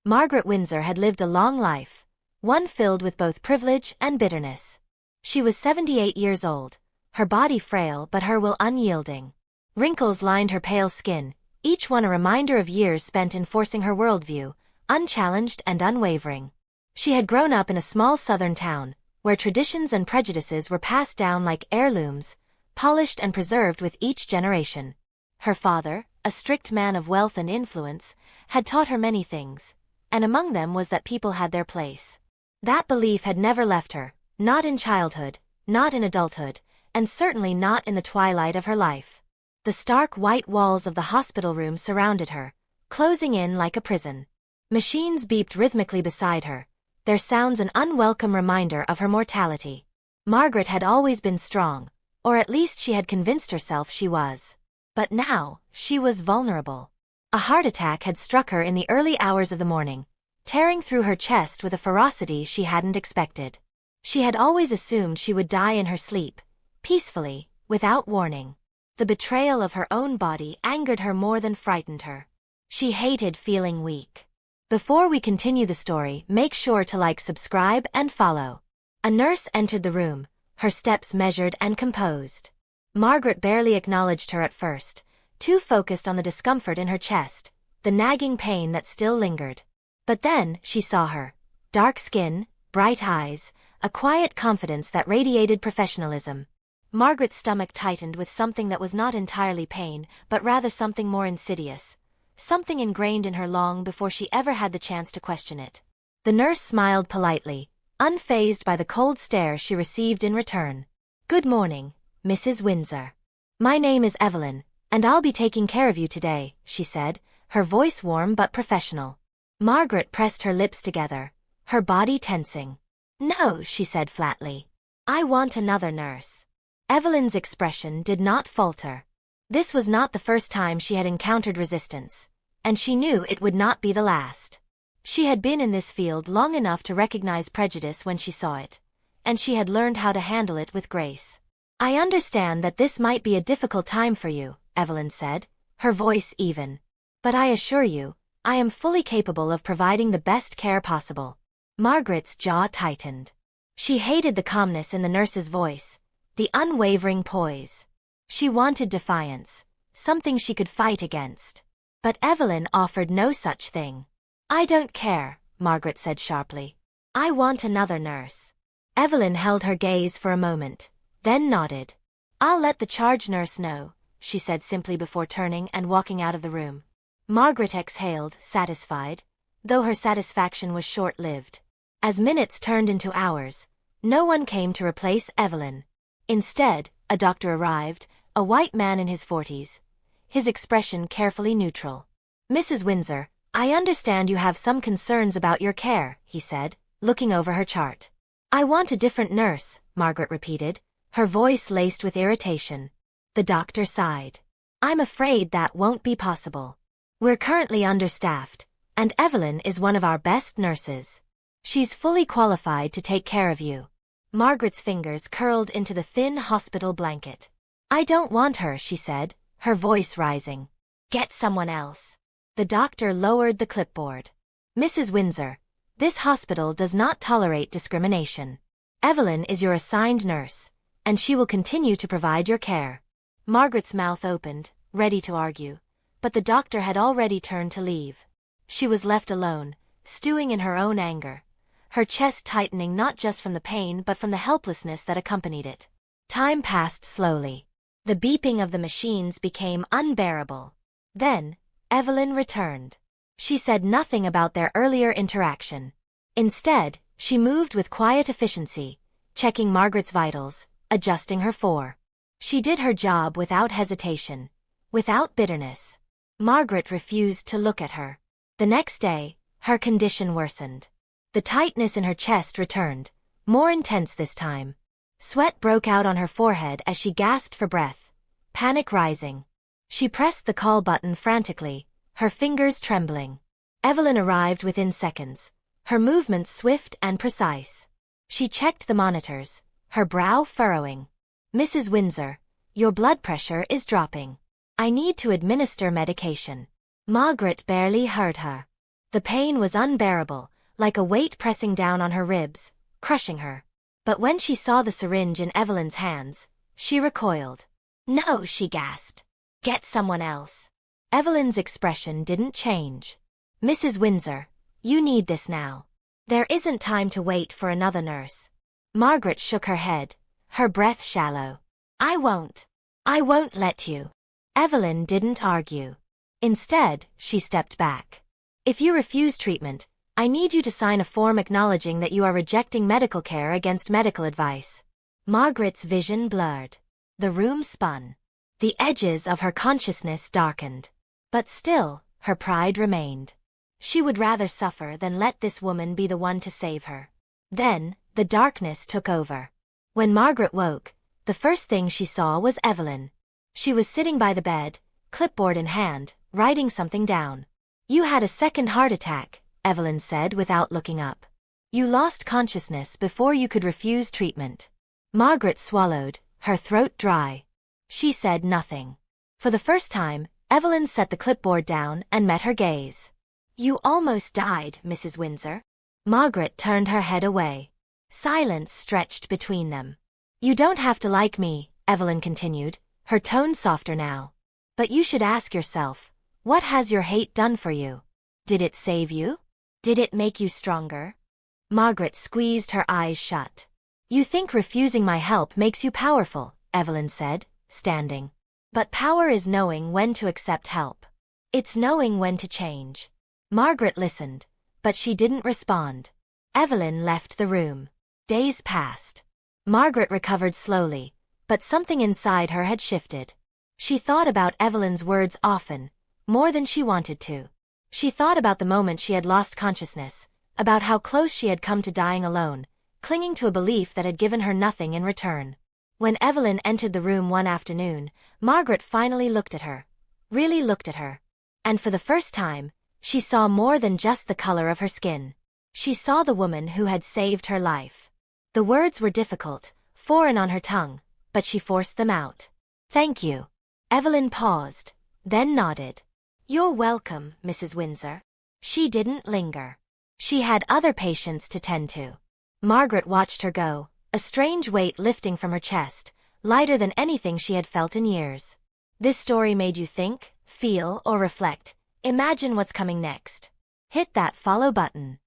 Margaret Windsor had lived a long life, one filled with both privilege and bitterness. She was 78 years old, her body frail but her will unyielding. Wrinkles lined her pale skin, each one a reminder of years spent enforcing her worldview, unchallenged and unwavering. She had grown up in a small southern town, where traditions and prejudices were passed down like heirlooms, polished and preserved with each generation. Her father, a strict man of wealth and influence, had taught her many things, and among them was that people had their place. That belief had never left her, not in childhood, not in adulthood, and certainly not in the twilight of her life. The stark white walls of the hospital room surrounded her, closing in like a prison. Machines beeped rhythmically beside her, their sounds an unwelcome reminder of her mortality. Margaret had always been strong, or at least she had convinced herself she was. But now, she was vulnerable. A heart attack had struck her in the early hours of the morning, tearing through her chest with a ferocity she hadn't expected. She had always assumed she would die in her sleep, peacefully, without warning. The betrayal of her own body angered her more than frightened her. She hated feeling weak. Before we continue the story, make sure to like, subscribe, and follow. A nurse entered the room, her steps measured and composed. Margaret barely acknowledged her at first, too focused on the discomfort in her chest, the nagging pain that still lingered. But then, she saw her. Dark skin, bright eyes, a quiet confidence that radiated professionalism. Margaret's stomach tightened with something that was not entirely pain, but rather something more insidious. Something ingrained in her long before she ever had the chance to question it. The nurse smiled politely, unfazed by the cold stare she received in return. "Good morning, Mrs. Windsor. My name is Evelyn, and I'll be taking care of you today," she said, her voice warm but professional. Margaret pressed her lips together, her body tensing. "No," she said flatly. "I want another nurse." Evelyn's expression did not falter. This was not the first time she had encountered resistance, and she knew it would not be the last. She had been in this field long enough to recognize prejudice when she saw it, and she had learned how to handle it with grace. "I understand that this might be a difficult time for you," Evelyn said, her voice even. "But I assure you, I am fully capable of providing the best care possible." Margaret's jaw tightened. She hated the calmness in the nurse's voice, the unwavering poise. She wanted defiance, something she could fight against. But Evelyn offered no such thing. "I don't care," Margaret said sharply. "I want another nurse." Evelyn held her gaze for a moment, then nodded. "I'll let the charge nurse know," she said simply before turning and walking out of the room. Margaret exhaled, satisfied, though her satisfaction was short-lived. As minutes turned into hours, no one came to replace Evelyn. Instead, a doctor arrived, a white man in his 40s, his expression carefully neutral. "Mrs. Windsor, I understand you have some concerns about your care," he said, looking over her chart. "I want a different nurse," Margaret repeated, her voice laced with irritation. The doctor sighed. "I'm afraid that won't be possible. We're currently understaffed, and Evelyn is one of our best nurses. She's fully qualified to take care of you." Margaret's fingers curled into the thin hospital blanket. "I don't want her," she said, her voice rising. "Get someone else." The doctor lowered the clipboard. "Mrs. Windsor, this hospital does not tolerate discrimination. Evelyn is your assigned nurse, and she will continue to provide your care." Margaret's mouth opened, ready to argue, but the doctor had already turned to leave. She was left alone, stewing in her own anger, her chest tightening not just from the pain but from the helplessness that accompanied it. Time passed slowly. The beeping of the machines became unbearable. Then, Evelyn returned. She said nothing about their earlier interaction. Instead, she moved with quiet efficiency, checking Margaret's vitals, adjusting her for. She did her job without hesitation, without bitterness. Margaret refused to look at her. The next day, her condition worsened. The tightness in her chest returned, more intense this time. Sweat broke out on her forehead as she gasped for breath, panic rising. She pressed the call button frantically, her fingers trembling. Evelyn arrived within seconds, her movements swift and precise. She checked the monitors, her brow furrowing. "Mrs. Windsor, your blood pressure is dropping. I need to administer medication." Margaret barely heard her. The pain was unbearable, like a weight pressing down on her ribs, crushing her. But when she saw the syringe in Evelyn's hands, she recoiled. "No," she gasped. "Get someone else." Evelyn's expression didn't change. "Mrs. Windsor, you need this now. There isn't time to wait for another nurse." Margaret shook her head, her breath shallow. I won't let you." Evelyn didn't argue. Instead, she stepped back. "If you refuse treatment, I need you to sign a form acknowledging that you are rejecting medical care against medical advice." Margaret's vision blurred. The room spun. The edges of her consciousness darkened. But still, her pride remained. She would rather suffer than let this woman be the one to save her. Then, the darkness took over. When Margaret woke, the first thing she saw was Evelyn. She was sitting by the bed, clipboard in hand, writing something down. "You had a second heart attack," Evelyn said without looking up. "You lost consciousness before you could refuse treatment." Margaret swallowed, her throat dry. She said nothing. For the first time, Evelyn set the clipboard down and met her gaze. "You almost died, Mrs. Windsor." Margaret turned her head away. Silence stretched between them. "You don't have to like me," Evelyn continued, her tone softer now. "But you should ask yourself, what has your hate done for you? Did it save you? Did it make you stronger?" Margaret squeezed her eyes shut. "You think refusing my help makes you powerful," Evelyn said, standing. "But power is knowing when to accept help. It's knowing when to change." Margaret listened, but she didn't respond. Evelyn left the room. Days passed. Margaret recovered slowly, but something inside her had shifted. She thought about Evelyn's words often, more than she wanted to. She thought about the moment she had lost consciousness, about how close she had come to dying alone, clinging to a belief that had given her nothing in return. When Evelyn entered the room one afternoon, Margaret finally looked at her, really looked at her. And for the first time, she saw more than just the color of her skin. She saw the woman who had saved her life. The words were difficult, foreign on her tongue, but she forced them out. "Thank you." Evelyn paused, then nodded. "You're welcome, Mrs. Windsor." She didn't linger. She had other patients to tend to. Margaret watched her go, a strange weight lifting from her chest, lighter than anything she had felt in years. This story made you think, feel, or reflect. Imagine what's coming next. Hit that follow button.